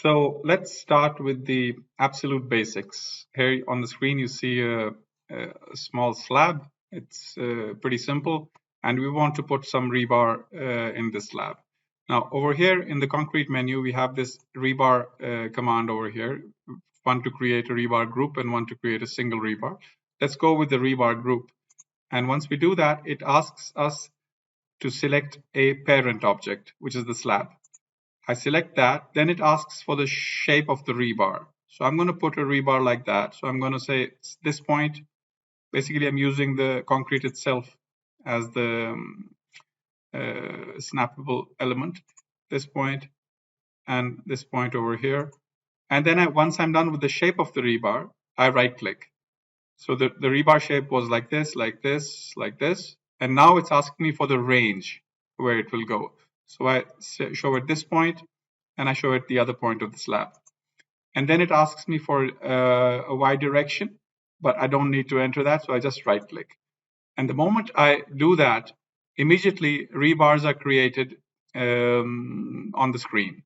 So let's start with the absolute basics. Here on the screen, you see a small slab. It's pretty simple, and we want to put some rebar in this slab. Now, over here in the concrete menu, we have this rebar command over here, one to create a rebar group and one to create a single rebar. Let's go with the rebar group. And once we do that, it asks us to select a parent object, which is the slab. I select that, then it asks for the shape of the rebar. So I'm going to put a rebar like that. So I'm going to say this point, basically I'm using the concrete itself as the snappable element, this point and this point over here. And then once I'm done with the shape of the rebar, I right click. So the rebar shape was like this, like this, like this. And now it's asking me for the range where it will go. So I show it this point and I show it the other point of the slab. And then it asks me for a Y direction, but I don't need to enter that. So I just right click. And the moment I do that, immediately rebars are created on the screen.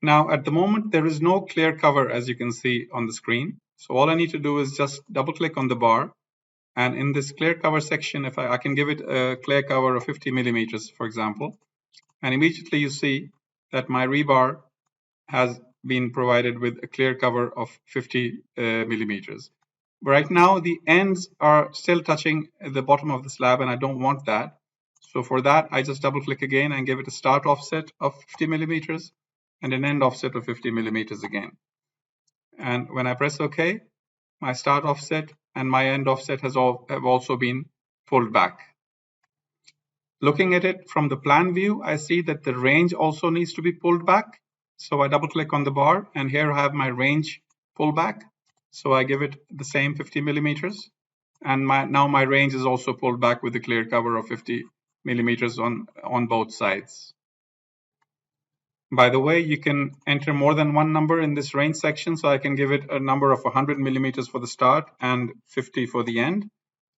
Now, at the moment, there is no clear cover, as you can see on the screen. So all I need to do is just double click on the bar. And in this clear cover section, if I can give it a clear cover of 50 millimeters, for example, and immediately you see that my rebar has been provided with a clear cover of 50 millimeters. Right now, the ends are still touching the bottom of the slab, and I don't want that. So for that, I just double click again and give it a start offset of 50 millimeters and an end offset of 50 millimeters again. And when I press OK, my start offset and my end offset have also been pulled back. Looking at it from the plan view, I see that the range also needs to be pulled back. So I double click on the bar, and here I have my range pullback. So I give it the same 50 millimeters. And now my range is also pulled back with the clear cover of 50 millimeters on both sides. By the way, you can enter more than one number in this range section. So I can give it a number of 100 millimeters for the start and 50 for the end.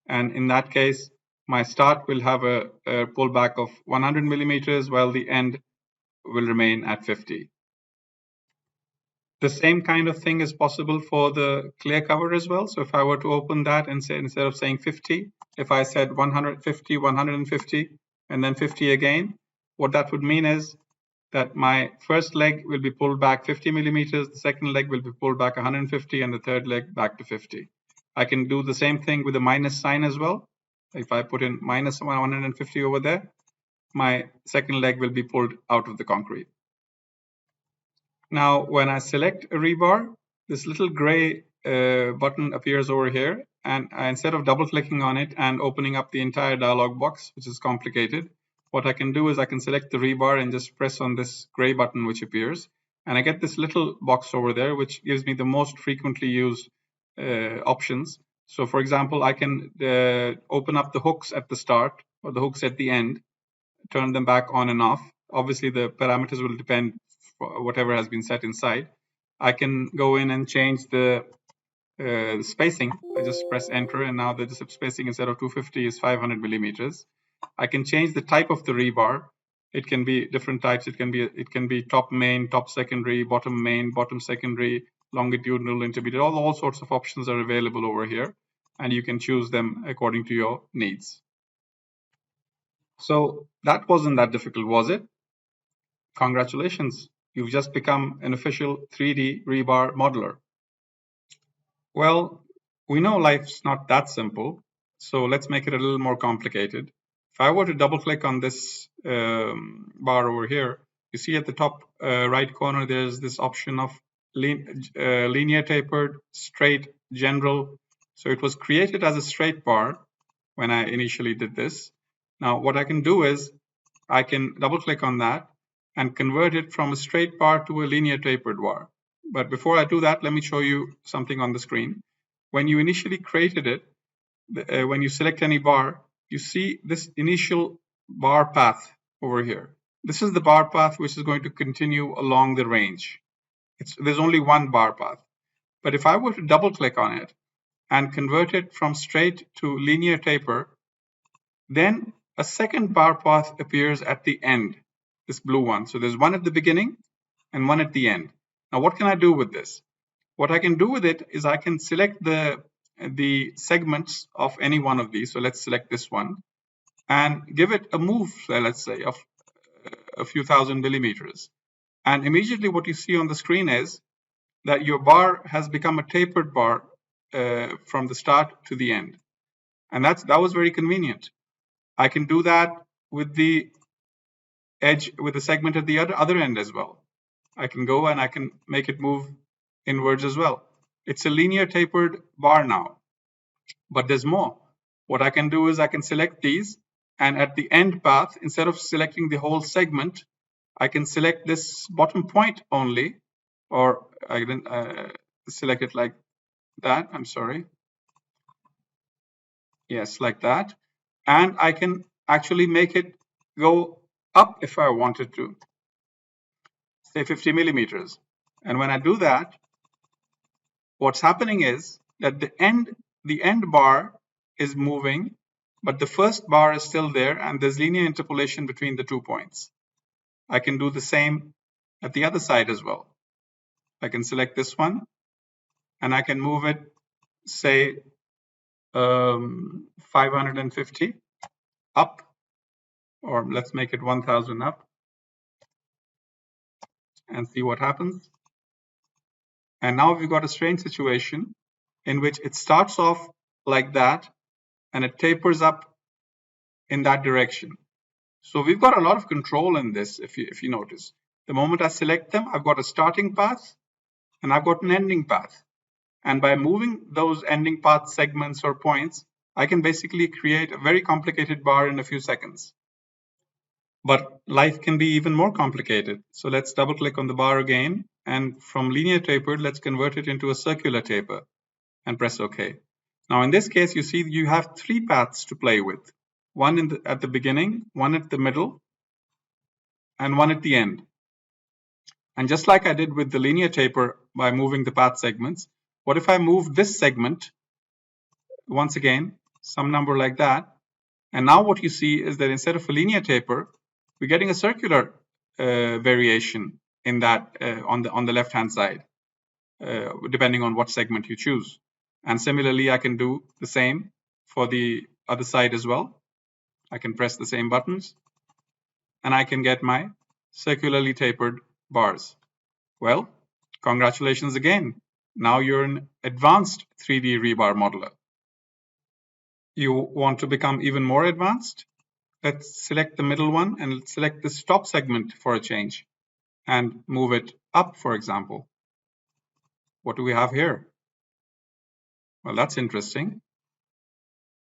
And in that case, my start will have a pullback of 100 millimeters, while the end will remain at 50. The same kind of thing is possible for the clear cover as well. So if I were to open that and say, instead of saying 50, if I said 150, 150, and then 50 again, what that would mean is that my first leg will be pulled back 50 millimeters, the second leg will be pulled back 150, and the third leg back to 50. I can do the same thing with the minus sign as well. If I put in minus 150 over there, my second leg will be pulled out of the concrete. Now, when I select a rebar, this little gray button appears over here. And instead of double clicking on it and opening up the entire dialog box, which is complicated, what I can do is I can select the rebar and just press on this gray button which appears. And I get this little box over there, which gives me the most frequently used options. So for example, I can open up the hooks at the start or the hooks at the end, turn them back on and off. Obviously, the parameters will depend on whatever has been set inside. I can go in and change the spacing. I just press enter, and now the spacing instead of 250 is 500 millimeters. I can change the type of the rebar. It can be different types. It can be top main, top secondary, bottom main, bottom secondary, longitudinal, intermediate. All sorts of options are available over here, and you can choose them according to your needs. So that wasn't that difficult, was it? Congratulations, you've just become an official 3D rebar modeler. Well, we know life's not that simple, so let's make it a little more complicated. If I were to double click on this bar over here, you see at the top right corner, there's this option of linear tapered, straight, general. So it was created as a straight bar when I initially did this. Now what I can do is I can double click on that and convert it from a straight bar to a linear tapered bar. But before I do that, let me show you something on the screen. When you initially created it, when you select any bar, you see this initial bar path over here. This is the bar path which is going to continue along the range. There's only one bar path. But if I were to double click on it and convert it from straight to linear taper, then a second bar path appears at the end, this blue one. So there's one at the beginning and one at the end. Now, what can I do with this? What I can do with it is I can select the segments of any one of these. So let's select this one and give it a move, let's say, of a few thousand millimeters. And immediately what you see on the screen is that your bar has become a tapered bar from the start to the end. And that was very convenient. I can do that with the edge, with the segment at the other end as well. I can go and I can make it move inwards as well. It's a linear tapered bar now, but there's more. What I can do is I can select these, and at the end path, instead of selecting the whole segment, I can select this bottom point only, or I can select it like that. I'm sorry. Yes, like that. And I can actually make it go up if I wanted to, say 50 millimeters. And when I do that, what's happening is that the end bar is moving, but the first bar is still there, and there's linear interpolation between the 2 points. I can do the same at the other side as well. I can select this one, and I can move it, say, 550 up, or let's make it 1000 up, and see what happens. And now we've got a strange situation in which it starts off like that, and it tapers up in that direction. So we've got a lot of control in this, if you notice. The moment I select them, I've got a starting path and I've got an ending path. And by moving those ending path segments or points, I can basically create a very complicated bar in a few seconds. But life can be even more complicated. So let's double click on the bar again. And from linear tapered, let's convert it into a circular taper and press OK. Now in this case, you see you have 3 paths to play with. One at the beginning, one at the middle, and one at the end. And just like I did with the linear taper by moving the path segments, what if I move this segment, once again, some number like that, and now what you see is that instead of a linear taper, we're getting a circular variation in that on the left-hand side, depending on what segment you choose. And similarly, I can do the same for the other side as well. I can press the same buttons, and I can get my circularly tapered bars. Well, congratulations again. Now you're an advanced 3D rebar modeler. You want to become even more advanced? Let's select the middle one and select the top segment for a change and move it up, for example. What do we have here? Well, that's interesting.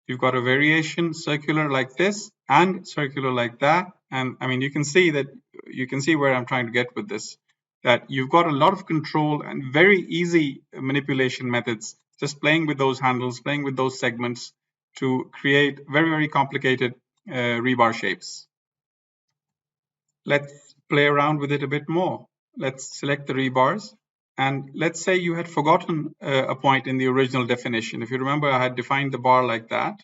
You've got a variation circular like this and circular like that. And I mean, you can see where I'm trying to get with this, that you've got a lot of control and very easy manipulation methods, just playing with those handles, playing with those segments to create very, very complicated rebar shapes. Let's play around with it a bit more. Let's select the rebars. And let's say you had forgotten a point in the original definition. If you remember, I had defined the bar like that.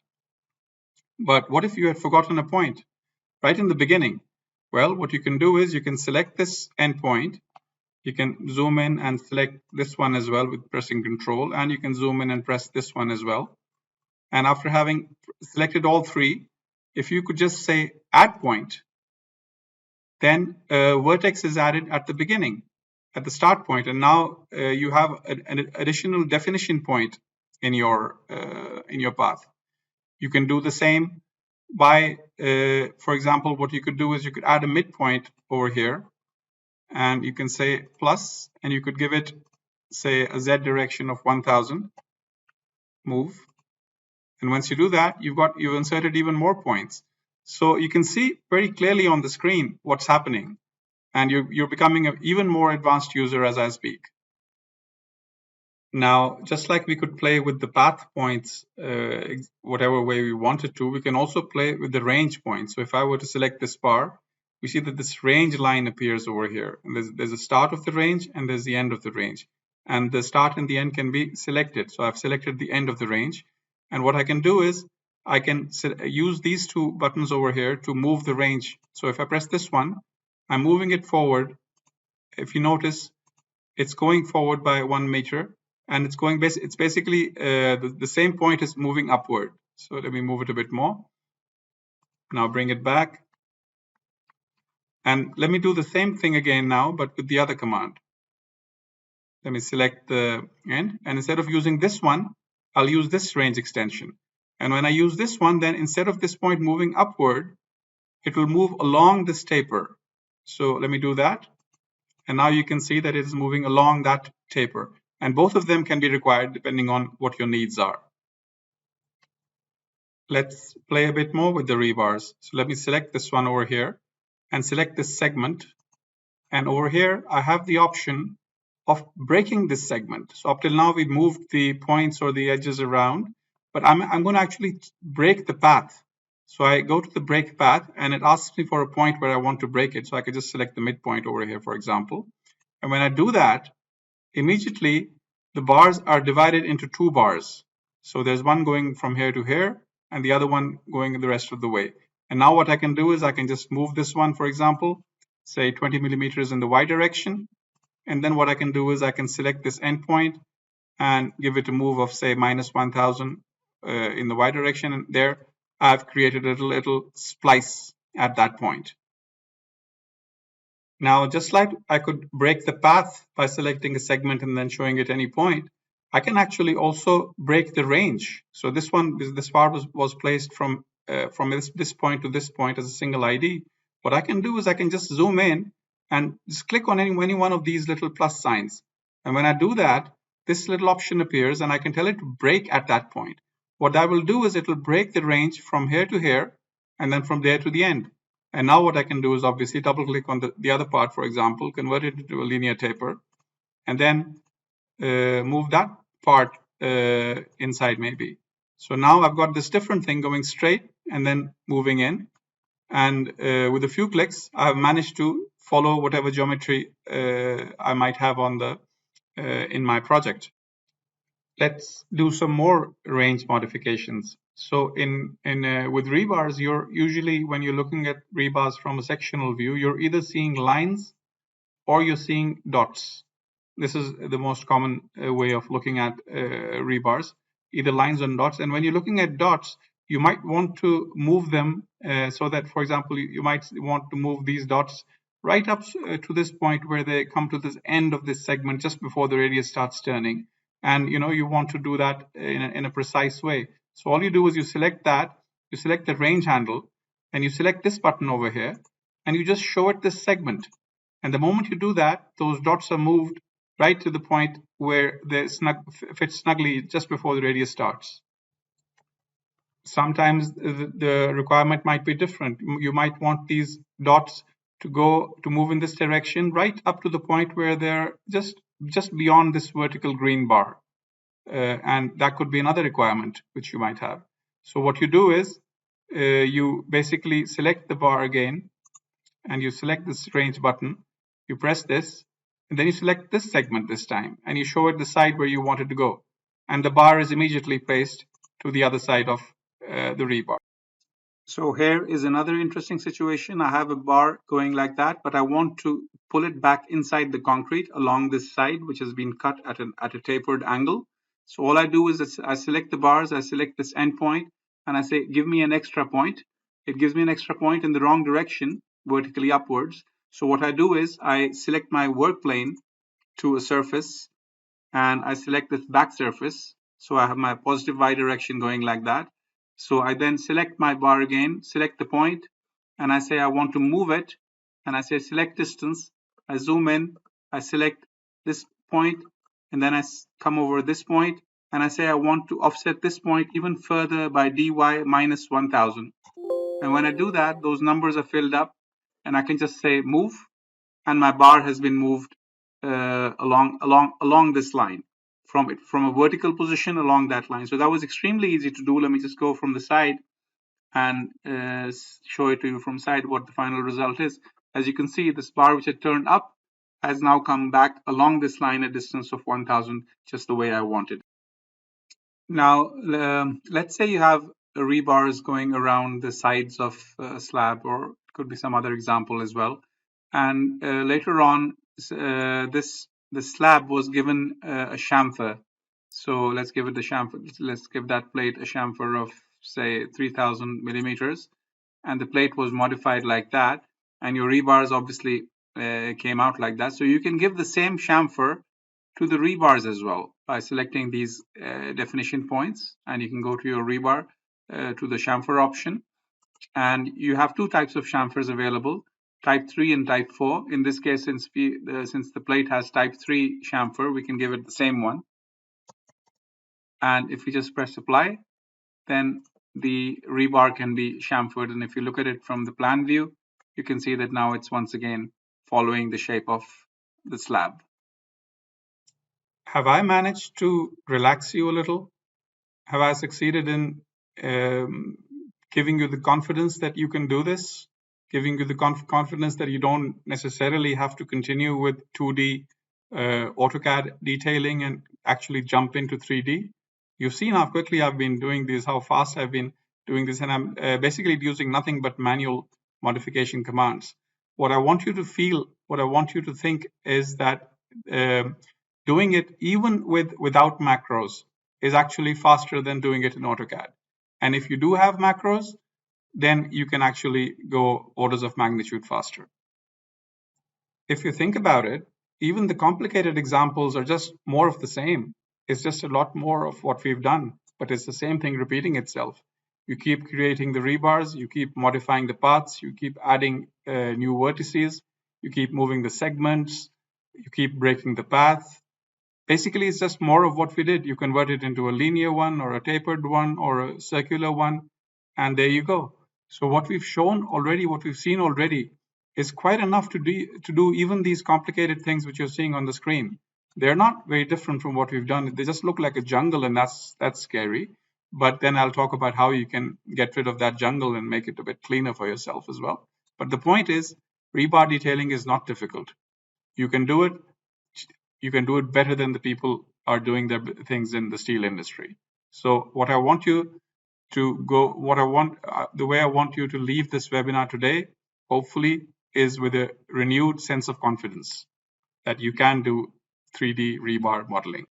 But what if you had forgotten a point right in the beginning? Well, what you can do is you can select this endpoint. You can zoom in and select this one as well with pressing Control, and you can zoom in and press this one as well. And after having selected all 3, if you could just say Add Point, then a vertex is added at the beginning, at the start point, and now you have an additional definition point in your path. You can do the same by, for example, what you could do is you could add a midpoint over here, and you can say plus, and you could give it, say, a Z direction of 1000, move. And once you do that, you've inserted even more points. So you can see very clearly on the screen what's happening, and you're becoming an even more advanced user as I speak. Now, just like we could play with the path points whatever way we wanted to, we can also play with the range points. So if I were to select this bar, we see that this range line appears over here. And there's a start of the range and there's the end of the range. And the start and the end can be selected. So I've selected the end of the range. And what I can do is I can use these 2 buttons over here to move the range. So if I press this one, I'm moving it forward if you notice, it's going forward by 1 meter, and it's going it's basically the same point is moving upward. So let me move it a bit more. Now bring it back. And let me do the same thing again now, but with the other command. Let me select the end, and instead of using this one, I'll use this range extension. And when I use this one, then instead of this point moving upward, it will move along this taper. So let me do that. And now you can see that it is moving along that taper. And both of them can be required depending on what your needs are. Let's play a bit more with the rebars. So let me select this one over here and select this segment. And over here, I have the option of breaking this segment. So up till now, we've moved the points or the edges around, but I'm going to actually break the path. So I go to the break path, and it asks me for a point where I want to break it. So I could just select the midpoint over here, for example. And when I do that, immediately the bars are divided into 2 bars. So there's one going from here to here, and the other one going the rest of the way. And now what I can do is I can just move this one, for example, say 20 millimeters in the Y direction. And then what I can do is I can select this endpoint and give it a move of, say, minus 1000 in the Y direction. And there I've created a little splice at that point. Now, just like I could break the path by selecting a segment and then showing it any point, I can actually also break the range. So this bar was placed from this point to this point as a single ID. What I can do is I can just zoom in and just click on any one of these little plus signs. And when I do that, this little option appears, and I can tell it to break at that point. What I will do is it will break the range from here to here, and then from there to the end. And now what I can do is obviously double click on the other part, for example, convert it into a linear taper, and then move that part inside maybe. So now I've got this different thing going straight and then moving in. And with a few clicks, I've managed to follow whatever geometry I might have on the in my project. Let's do some more range modifications. So with rebars, you're usually, when you're looking at rebars from a sectional view, you're either seeing lines or you're seeing dots. This is the most common way of looking at rebars, either lines or dots. And when you're looking at dots, you might want to move them so that, for example, you might want to move these dots right up to this point where they come to this end of this segment just before the radius starts turning. And you want to do that in a precise way. So all you do is you select that, you select the range handle, and you select this button over here, and you just show it this segment. And the moment you do that, those dots are moved right to the point where they fit snugly just before the radius starts. Sometimes the requirement might be different. You might want these dots to move in this direction right up to the point where they're just beyond this vertical green bar. And that could be another requirement which you might have. So what you do is you basically select the bar again, and you select this range button, you press this, and then you select this segment this time, and you show it the side where you want it to go. And the bar is immediately placed to the other side of the rebar. So here is another interesting situation. I have a bar going like that, but I want to pull it back inside the concrete along this side, which has been cut at a tapered angle. So all I do is I select the bars, I select this endpoint, and I say, give me an extra point. It gives me an extra point in the wrong direction, vertically upwards. So what I do is I select my work plane to a surface, and I select this back surface. So I have my positive Y direction going like that. So I then select my bar again, select the point, and I say I want to move it, and I say select distance. I zoom in, I select this point, and then I come over this point, and I say I want to offset this point even further by dy minus 1000. And when I do that, those numbers are filled up, and I can just say move, and my bar has been moved along this line from a vertical position along that line. So that was extremely easy to do. Let me just go from the side and show it to you from side what the final result is. As you can see, this bar which had turned up has now come back along this line a distance of 1000, just the way I wanted. Now, let's say you have rebars going around the sides of a slab, or it could be some other example as well. And later on, the slab was given a chamfer. So let's give it the chamfer. Let's give that plate a chamfer of say 3000 millimeters, and the plate was modified like that, and your rebars obviously came out like that. So you can give the same chamfer to the rebars as well by selecting these definition points, and you can go to your rebar to the chamfer option, and you have two types of chamfers available, type 3 and type 4. In this case, since the plate has type 3 chamfer, we can give it the same one, and if we just press apply, then the rebar can be chamfered, and if you look at it from the plan view, you can see that now it's once again following the shape of the slab. Have I managed to relax you a little? Have I succeeded in giving you the confidence that you can do this? Giving you the confidence that you don't necessarily have to continue with 2D AutoCAD detailing and actually jump into 3D? You've seen how quickly I've been doing this, how fast I've been doing this, and I'm basically using nothing but manual modification commands. What I want you to feel, what I want you to think is that doing it even without macros is actually faster than doing it in AutoCAD. And if you do have macros, then you can actually go orders of magnitude faster. If you think about it, even the complicated examples are just more of the same. It's just a lot more of what we've done, but it's the same thing repeating itself. You keep creating the rebars, you keep modifying the paths, you keep adding new vertices, you keep moving the segments, you keep breaking the path. Basically, it's just more of what we did. You convert it into a linear one or a tapered one or a circular one, and there you go. So what we've shown already, what we've seen already, is quite enough to do even these complicated things which you're seeing on the screen. They're not very different from what we've done. They just look like a jungle, and that's scary. But then I'll talk about how you can get rid of that jungle and make it a bit cleaner for yourself as well. But the point is, rebar detailing is not difficult. You can do it. You can do it better than the people are doing their things in the steel industry. So what I want you to go, the way I want you to leave this webinar today, hopefully, is with a renewed sense of confidence that you can do 3D rebar modeling.